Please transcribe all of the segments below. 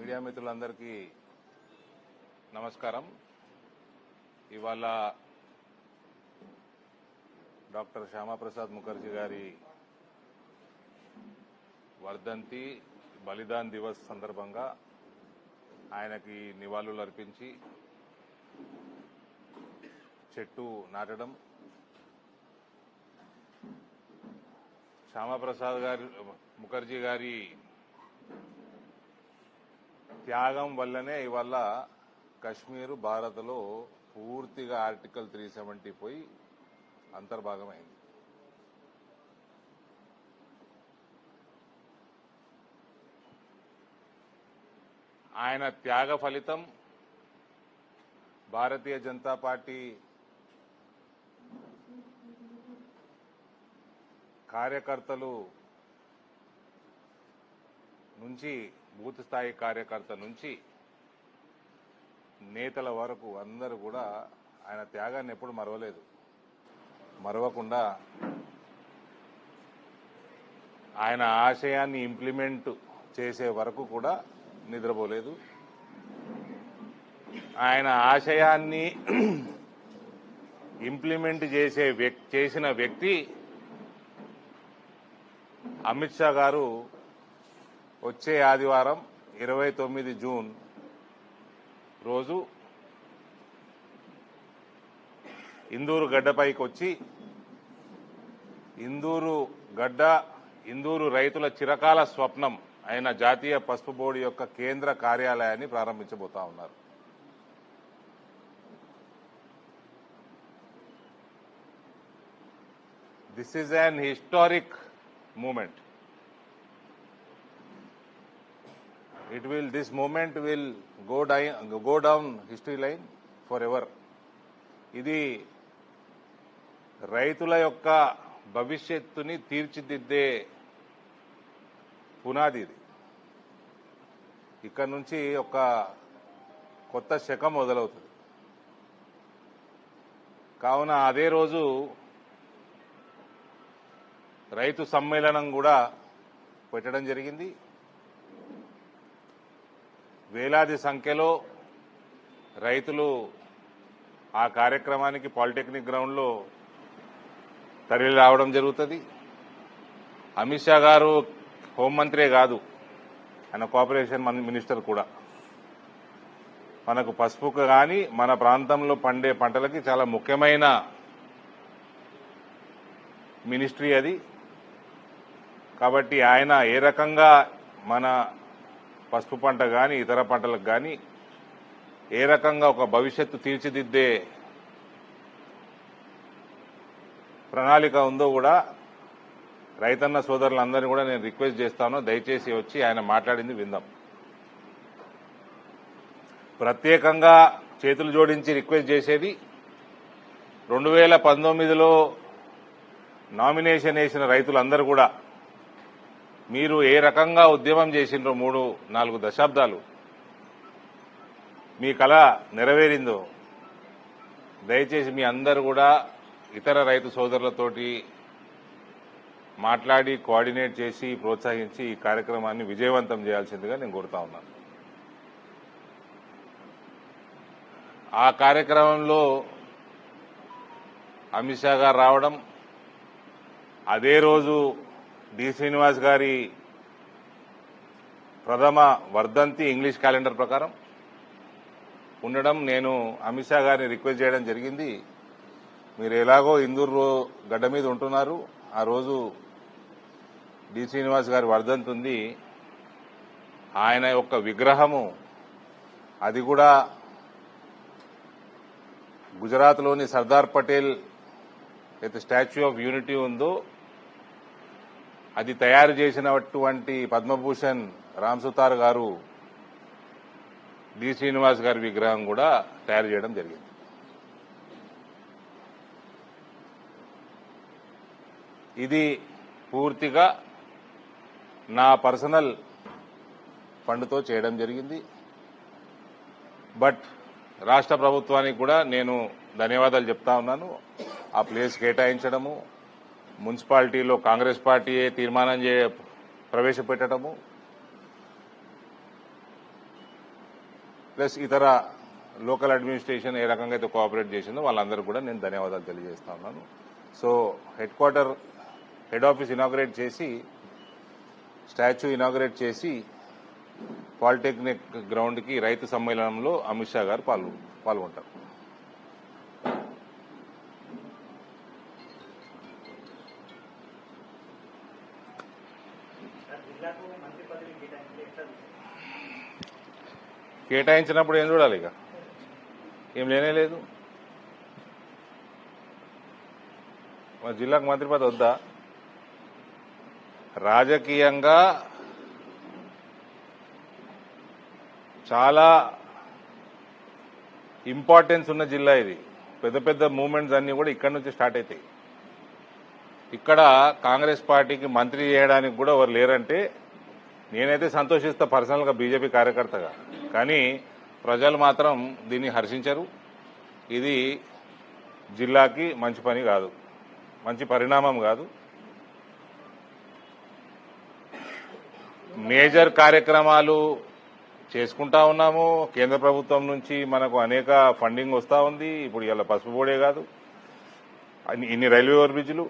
Media మిత్రులందరికీ నమస్కారం. ఇవాళ డాక్టర్ శ్యామాప్రసాద్ ముఖర్జీ గారి వర్ధంతి బలిదాన్ దివస్ సందర్భంగా ఆయనకి నివాళులు అర్పించి చెట్టు నాటడం, శ్యామాప్రసాద్ ముఖర్జీ గారి త్యాగం వల్లనే ఇవాళ కశ్మీరు భారత్లో పూర్తిగా ఆర్టికల్ 370 పోయి అంతర్భాగమైంది. ఆయన త్యాగ ఫలితం భారతీయ జనతా పార్టీ కార్యకర్తలు నుంచి, బూత్ స్థాయి కార్యకర్త నుంచి నేతల వరకు అందరూ కూడా ఆయన త్యాగాన్ని ఎప్పుడు మరవలేదు. మరవకుండా ఆయన ఆశయాన్ని ఇంప్లిమెంట్ చేసే వరకు కూడా నిద్రపోలేదు. ఆయన ఆశయాన్ని ఇంప్లిమెంట్ చేసిన వ్యక్తి అమిత్ షా గారు వచ్చే ఆదివారం 29 జూన్ రోజు ఇందూరు గడ్డపైకి వచ్చి ఇందూరు రైతుల చిరకాల స్వప్నం అయిన జాతీయ పసుపు బోర్డు యొక్క కేంద్ర కార్యాలయాన్ని ప్రారంభించబోతా ఉన్నారు. This is an historic moment. This moment will go down history line forever. ఇది రైతుల యొక్క భవిష్యత్తుని తీర్చిదిద్దే పునాది. ఇది ఇక్కడ నుంచి ఒక కొత్త శకం మొదలవుతుంది. కావున అదే రోజు రైతు సమ్మేళనం కూడా పెట్టడం జరిగింది. వేలాది సంఖ్యలో రైతులు ఆ కార్యక్రమానికి పాలిటెక్నిక్ గ్రౌండ్లో తరలి రావడం జరుగుతుంది. అమిత్ షా గారు హోంమంత్రే కాదు, ఆయన కోఆపరేషన్ మినిస్టర్ కూడా. మనకు పసుపుకు కానీ మన ప్రాంతంలో పండే పంటలకి చాలా ముఖ్యమైన మినిస్ట్రీ అది. కాబట్టి ఆయన ఏ రకంగా మన పసుపు పంట కానీ ఇతర పంటలకు కానీ ఏ రకంగా ఒక భవిష్యత్తు తీర్చిదిద్దే ప్రణాళిక ఉందో కూడా రైతన్న సోదరులందరినీ కూడా నేను రిక్వెస్ట్ చేస్తాను, దయచేసి వచ్చి ఆయన మాట్లాడింది విందాం. ప్రత్యేకంగా చేతులు జోడించి రిక్వెస్ట్ చేసేది, 2019లో నామినేషన్ వేసిన రైతులందరూ కూడా మీరు ఏ రకంగా ఉద్యమం చేసిండ్రో 3-4 దశాబ్దాలు, మీ కళ నెరవేరిందో దయచేసి మీ అందరూ కూడా ఇతర రైతు సోదరులతోటి మాట్లాడి కోఆర్డినేట్ చేసి ప్రోత్సహించి ఈ కార్యక్రమాన్ని విజయవంతం చేయాల్సిందిగా నేను కోరుతా ఉన్నాను. ఆ కార్యక్రమంలో అమిత్ షా గారు రావడం, అదే రోజు డి శ్రీనివాస్ గారి ప్రథమ వర్ధంతి ఇంగ్లీష్ క్యాలెండర్ ప్రకారం ఉండడం, నేను అమిత్ షా గారిని రిక్వెస్ట్ చేయడం జరిగింది. మీరు ఎలాగో ఇందూరు గడ్డ మీద ఉంటున్నారు, ఆ రోజు డి శ్రీనివాస్ గారి వర్ధంతి ఉంది, ఆయన యొక్క విగ్రహము అది కూడా గుజరాత్లోని సర్దార్ పటేల్ అయితే స్టాచ్యూ ఆఫ్ యూనిటీ ఉందో అది తయారు చేసినటువంటి పద్మభూషణ్ రామ్ సుతార్ గారు డి శ్రీనివాస్ గారి విగ్రహం కూడా తయారు చేయడం జరిగింది. ఇది పూర్తిగా నా పర్సనల్ ఫండ్తో చేయడం జరిగింది. బట్ రాష్ట్ర ప్రభుత్వానికి కూడా నేను ధన్యవాదాలు చెప్తా ఉన్నాను. ఆ ప్లేస్ కేటాయించడము, మున్సిపాలిటీలో కాంగ్రెస్ పార్టీయే తీర్మానం ప్రవేశపెట్టడము, ప్లస్ ఇతర లోకల్ అడ్మినిస్ట్రేషన్ ఏ రకంగా అయితే కోఆపరేట్ చేసిందో వాళ్ళందరూ కూడా నేను ధన్యవాదాలు తెలియజేస్తా ఉన్నాను. సో హెడ్ ఆఫీస్ ఇనాగరేట్ చేసి స్టాచ్యూ ఇనాగరేట్ చేసి పాలిటెక్నిక్ గ్రౌండ్కి రైతు సమ్మేళనంలో అమిత్ షా గారు పాల్గొంటారు. కేటాయించినప్పుడు ఏం చూడాలి, ఇక ఏం లేదు. మా జిల్లాకు మంత్రి పదవి వద్దా? రాజకీయంగా చాలా ఇంపార్టెన్స్ ఉన్న జిల్లా ఇది. పెద్ద పెద్ద మూవ్మెంట్స్ అన్నీ కూడా ఇక్కడ నుంచి స్టార్ట్ అవుతాయి. ఇక్కడ కాంగ్రెస్ పార్టీకి మంత్రి చేయడానికి కూడా ఎవరు లేరంటే నేనైతే సంతోషిస్తా పర్సనల్గా, బీజేపీ కార్యకర్తగా. కానీ ప్రజలు మాత్రం దీన్ని హర్షించరు. ఇది జిల్లాకి మంచి పని కాదు, మంచి పరిణామం కాదు. మేజర్ కార్యక్రమాలు చేసుకుంటా ఉన్నాము. కేంద్ర ప్రభుత్వం నుంచి మనకు అనేక ఫండింగ్ వస్తూ ఉంది. ఇప్పుడు ఇలా పసుపు బోర్డే కాదు, ఇన్ని రైల్వే ఓవర్ బ్రిడ్జ్లు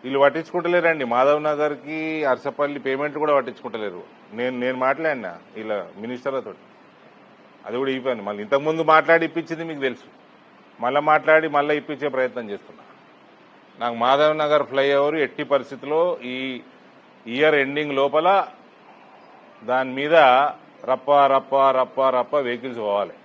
వీళ్ళు పట్టించుకుంటలేరండి. మాధవ్ నగర్కి అర్సపల్లి పేమెంట్ కూడా పట్టించుకుంటలేరు. నేను మాట్లాడినా ఇలా మినిస్టర్లతో, అది కూడా ఇవ్వండి. మళ్ళీ ఇంతకుముందు మాట్లాడి ఇప్పించింది మీకు తెలుసు, మళ్ళీ మాట్లాడి మళ్ళీ ఇప్పించే ప్రయత్నం చేస్తున్నా. నాకు మాధవ్ నగర్ ఫ్లైఓవర్ ఎట్టి పరిస్థితిలో ఈ ఇయర్ ఎండింగ్ లోపల దాని మీద రప్ప రప్ప రప్ప రప్ప వెహికల్స్ పోవాలి.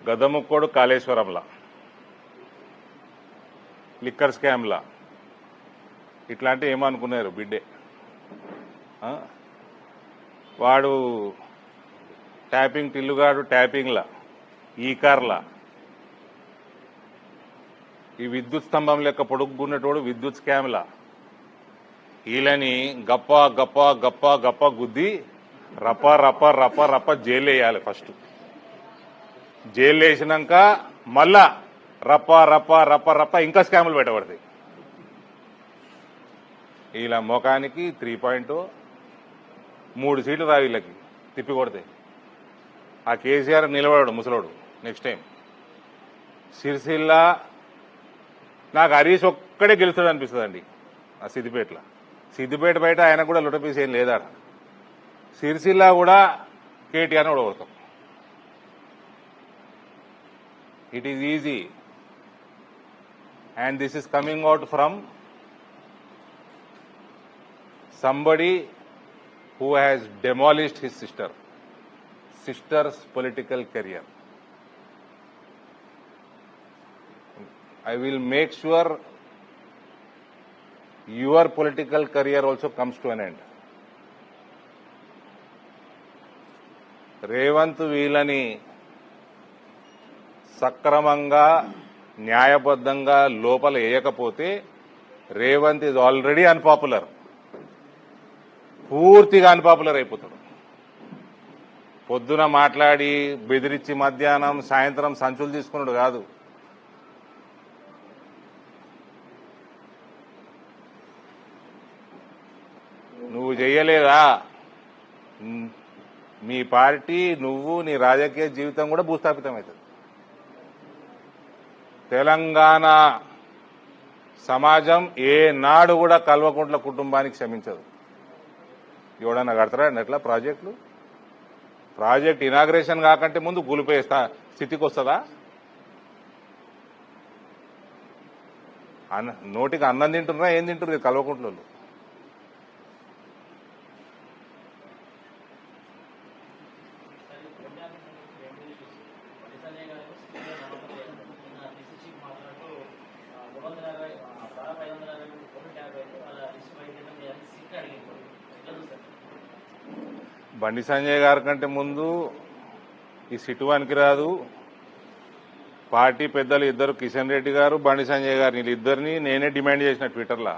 గదముక్కోడు కాళేశ్వరంలా, లిక్కర్ స్కామ్లా, ఇట్లాంటి ఏమనుకున్నారు బిడ్డే. వాడు ట్యాపింగ్ టిల్లుగాడు ట్యాపింగ్లా, ఈ కార్లా, ఈ విద్యుత్ స్తంభం లెక్క పొడుగున్నటోడు విద్యుత్ స్కామ్లా. వీళ్ళని గప్ప గప్ప గప్ప గప్ప గుద్ది రప్ప రప్ప రప్ప రప్ప జైలు వేయాలి. ఫస్ట్ జైలు వేసినాక మళ్ళా రప్ప రప్ప రప్ప రప్ప ఇంకా స్కాములు పెట్టబడతాయి. ఇలా మొఖానికి 3.0 3 సీట్లు రా వీళ్ళకి తిప్పి కొడతాయి. ఆ కేసీఆర్ నిలబడాడు ముసలోడు నెక్స్ట్ టైం. సిరిసిల్ల నాకు హరీష్ ఒక్కడే గెలుస్తాడు అనిపిస్తుందండి. ఆ సిద్దిపేట బయట ఆయన కూడా లుటపీస్ ఏం లేదా. సిరిసిల్ల కూడా కేటీఆర్ని ఓడగొడతాం. It is easy, and this is coming out from somebody who has demolished his sister's political career. I will make sure your political career also comes to an end. Revanth వీళ్ళని సక్రమంగా న్యాయబద్ధంగా లోపల వేయకపోతే రేవంత్ ఈజ్ ఆల్రెడీ అన్పాపులర్, పూర్తిగా unpopular అయిపోతాడు. పొద్దున మాట్లాడి బెదిరించి మధ్యాహ్నం సాయంత్రం సంచులు తీసుకున్నాడు కాదు. నువ్వు చెయ్యలేదా? మీ పార్టీ, నువ్వు, నీ రాజకీయ జీవితం కూడా భూస్థాపితం అవుతుంది. తెలంగాణ సమాజం ఏనాడు కూడా కల్వకుంట్ల కుటుంబానికి క్షమించదు. ఎవడన్నా కడతారా ఎట్లా ప్రాజెక్ట్ ఇనాగ్రేషన్ కాకంటే ముందు కూలిపోయే స్థితికి వస్తుందా? నోటికి అన్నం తింటున్నారా, ఏం తింటున్నారు కల్వకుంట్లలో? బండి సంజయ్ గారి కంటే ముందు ఈ సిటువానికి రాదు. పార్టీ పెద్దలు ఇద్దరు, కిషన్ రెడ్డి గారు, బండి సంజయ్ గారు, వీళ్ళిద్దరిని నేనే డిమాండ్ చేసిన ట్విట్టర్లో,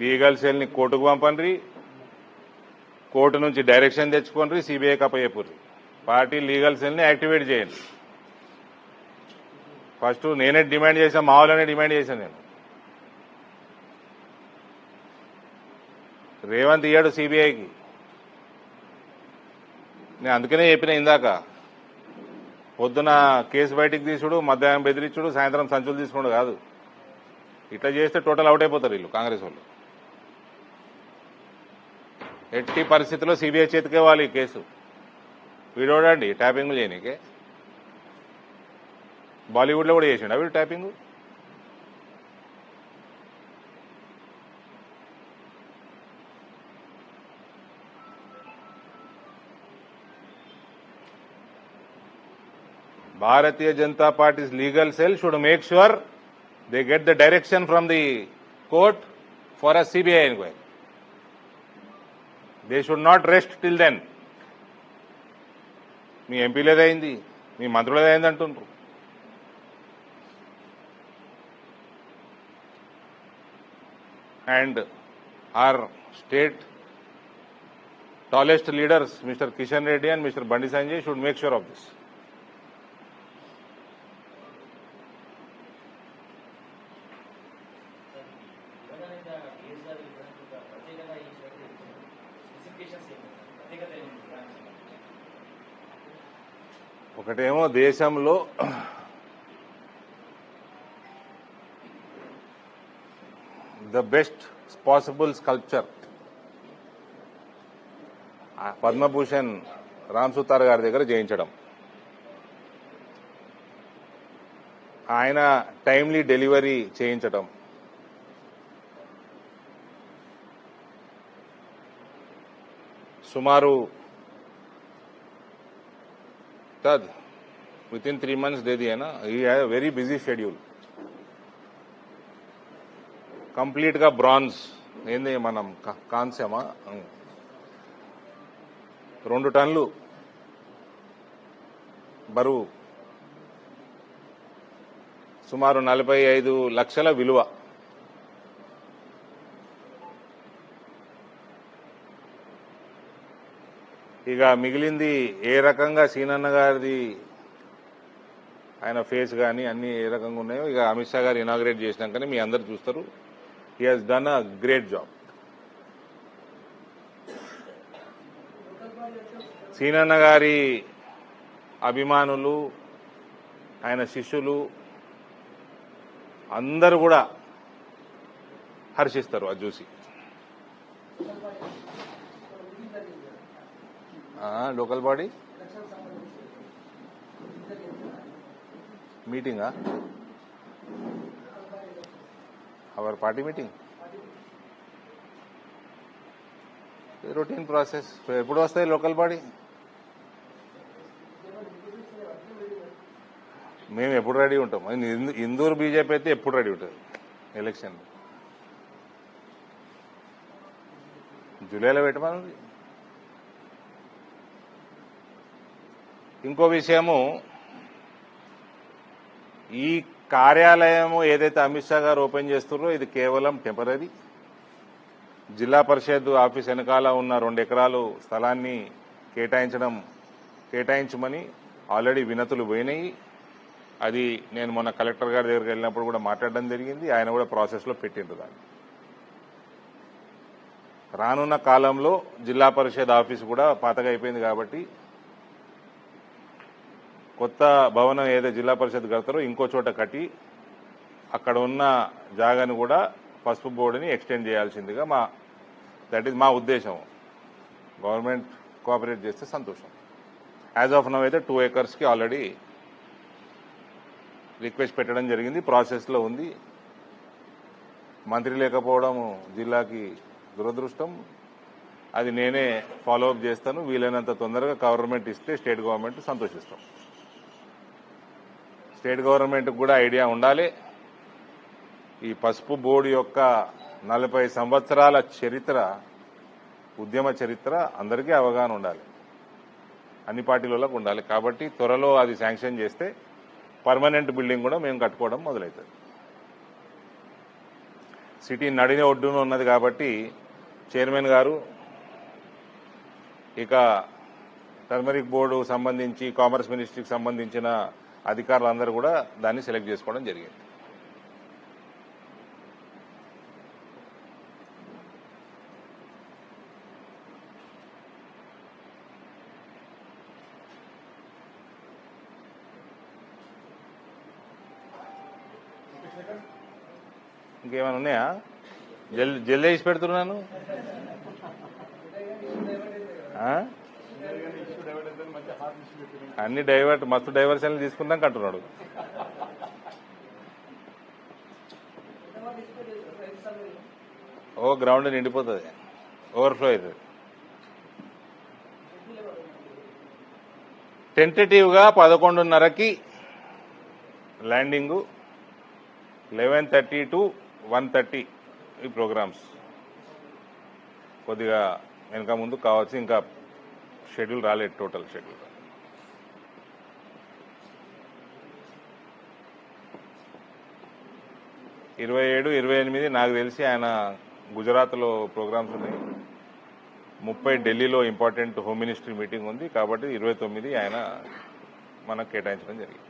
లీగల్ సెల్ని కోర్టుకు పంపండి, కోర్టు నుంచి డైరెక్షన్ తెచ్చుకోండి, సిబిఐకి అప్పచెప్పుర్రి. పార్టీ లీగల్ సెల్ని యాక్టివేట్ చేయండి. ఫస్ట్ నేనే డిమాండ్ చేశాను, మా వాళ్ళనే డిమాండ్ చేశాను నేను. రేవంత్ ఇయ్యాడు సిబిఐకి. నేను అందుకనే చెప్పిన ఇందాక, పొద్దున కేసు బయటికి తీసుడు, మధ్యాహ్నం బెదిరించుడు, సాయంత్రం సంచులు తీసుకున్నాడు కాదు. ఇట్లా చేస్తే టోటల్ అవుట్ అయిపోతారు వీళ్ళు, కాంగ్రెస్ వాళ్ళు. ఎట్టి పరిస్థితుల్లో సిబిఐ చేతికే వాళ్ళు ఈ కేసు. వీడోడండి ట్యాపింగ్లు చేయనీకే. బాలీవుడ్లో కూడా చేసిండు వీడు tapping. Bharatiya Janata Party's legal cell should make sure they get the direction from the court for a CBI inquiry. They should not rest till then. మీ ఎంపీలేదైంది, మీ మంత్రులేదైంది అంటుండ్రు. And our state tallest leaders, Mr. Kishan Reddy and Mr. Bandi Sanjay, should make sure of this. ఒకటేమో దేశంలో the best possible sculpture Padma Bhushan Ram Sutar గారి దగ్గర చేయించడం, ఆయన timely delivery చేయించడం, సుమారు within 3 months दे दिया ना. he has a very busy schedule. Complete గా బ్రాంజ్ ఏంది మనం కాంస్యమా 2 టన్నులు బరువు, సుమారు 45 లక్షల విలువ. ఇక మిగిలింది ఏ రకంగా సీనన్న గారిది ఆయన ఫేస్ కానీ అన్ని ఏ రకంగా ఉన్నాయో ఇక అమిత్ షా గారు ఇనాగ్రేట్ చేసినాకనే మీ అందరు చూస్తారు. He has done a great job. సీనన్న గారి అభిమానులు, ఆయన శిష్యులు అందరూ కూడా హర్షిస్తారు అది చూసి. లోకల్ బాడీ మీటింగా, our party meeting, routine process. ఎప్పుడు వస్తాయి లోకల్ బాడీ? మేము ఎప్పుడు రెడీ ఉంటాం. ఇందూరు బీజేపీ అయితే ఎప్పుడు రెడీ ఉంటుంది ఎలక్షన్. జూలైలో పెట్టమన్నది. ఇంకో విషయము, ఈ కార్యాలయము ఏదైతే అమిత్ షా గారు ఓపెన్ చేస్తున్నారో ఇది కేవలం టెంపరీ. జిల్లా పరిషత్ ఆఫీస్ వెనకాల ఉన్న 2 ఎకరాలు స్థలాన్ని కేటాయించమని ఆల్రెడీ వినతులు పోయినాయి. అది నేను మొన్న కలెక్టర్ గారి దగ్గరికి వెళ్ళినప్పుడు కూడా మాట్లాడడం జరిగింది. ఆయన కూడా ప్రాసెస్లో పెట్టిండ్రు దాన్ని. రానున్న కాలంలో జిల్లా పరిషత్ ఆఫీస్ కూడా పాతగా అయిపోయింది కాబట్టి కొత్త భవనం ఏదైతే జిల్లా పరిషత్ కడతారో ఇంకో చోట కట్టి అక్కడ ఉన్న జాగాను కూడా పసుపు బోర్డుని ఎక్స్టెండ్ చేయాల్సిందిగా దట్ ఈజ్ మా ఉద్దేశం. గవర్నమెంట్ కోఆపరేట్ చేస్తే సంతోషం. యాజ్ ఆఫ్ నౌ అయితే 2 ఏకర్స్కి ఆల్రెడీ రిక్వెస్ట్ పెట్టడం జరిగింది, ప్రాసెస్లో ఉంది. మంత్రి లేకపోవడం జిల్లాకి దురదృష్టం. అది నేనే ఫాలోఅప్ చేస్తాను. వీలైనంత తొందరగా గవర్నమెంట్ ఇస్తే స్టేట్ గవర్నమెంట్ సంతోషిస్తాం. స్టేట్ గవర్నమెంట్కి కూడా ఐడియా ఉండాలి. ఈ పసుపు బోర్డు యొక్క 40 సంవత్సరాల చరిత్ర, ఉద్యమ చరిత్ర అందరికీ అవగాహన ఉండాలి, అన్ని పార్టీలకు ఉండాలి. కాబట్టి త్వరలో అది శాంక్షన్ చేస్తే పర్మనెంట్ బిల్డింగ్ కూడా మేము కట్టుకోవడం మొదలవుతుంది. సిటీ నడిన ఒడ్డున ఉన్నది కాబట్టి చైర్మన్ గారు ఇక టర్మరిక్ బోర్డు సంబంధించి కామర్స్ మినిస్ట్రీకి సంబంధించిన అధికారులందరూ కూడా దాన్ని సెలెక్ట్ చేసుకోవడం జరిగింది. ఇంకేమైనా ఉన్నాయా? జల్లి వేసి పెడుతున్నాను. అన్ని డైవర్ట్ మస్తు డైవర్షన్లు తీసుకుందాం అంటున్నాడు. ఓ గ్రౌండ్ నిండిపోతుంది, ఓవర్ఫ్లో అవుతుంది. టెంటేటివ్గా 11:30కి ల్యాండింగు, 11:30 to 1:30 ఈ ప్రోగ్రామ్స్. కొద్దిగా వెనక ముందు కావచ్చు, ఇంకా షెడ్యూల్ రాలేదు, టోటల్ షెడ్యూల్. ఇరవై 27, 28 నాకు తెలిసి ఆయన గుజరాత్లో ప్రోగ్రామ్స్ ఉన్నాయి. 30 ఢిల్లీలో ఇంపార్టెంట్ హోమ్ మినిస్ట్రీ మీటింగ్ ఉంది. కాబట్టి 29 ఆయన మనకు కేటాయించడం జరిగింది.